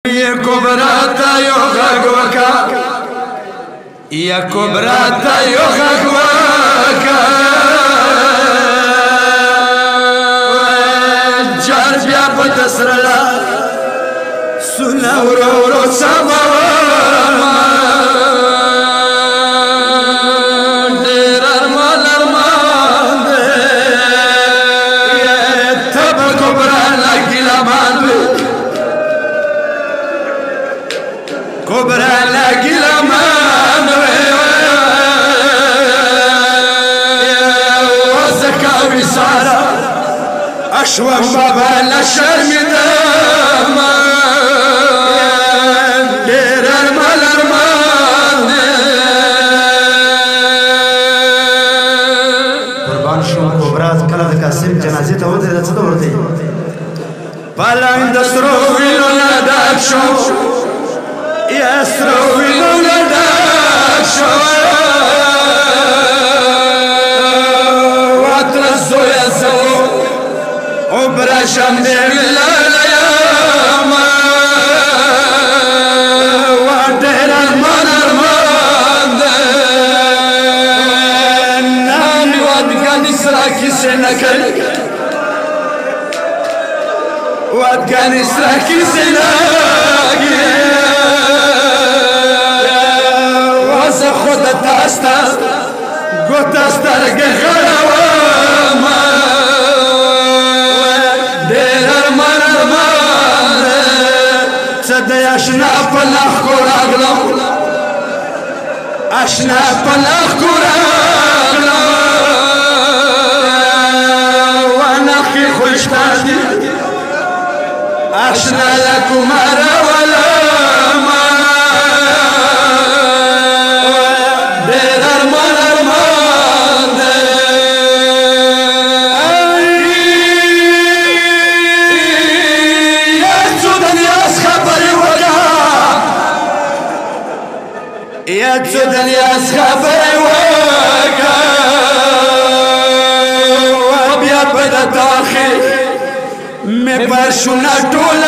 كبراتا يغغوكا يا كبراتا يغغوكا جار بيا بتسرلا سنا ورو سما كبرى لاقي الأمان والزكاة بسارة أشوف بابا الشرم دام دير المال أرمان قربان شو كبرى كلا دكاسم جنازة تود إذا تدورتي بالان دسترو ويلو ناداك شو يسرو ولدك شو واترزو يسو وبرشم بالأيام ودير المنرمان نامي وادقان إسراكي سنكل وادقان إسراكي سنكل تاستا قطاستا غراوما دير ارمان ارمان صدي اشنا پلاخ کوراغلم اشنا پلاخ کوراغلم وانا خي خوشتادي اشنا لكم ولا يا تسودن يا أصحابي وقا وابيض بدأ تاخي مباشونا طول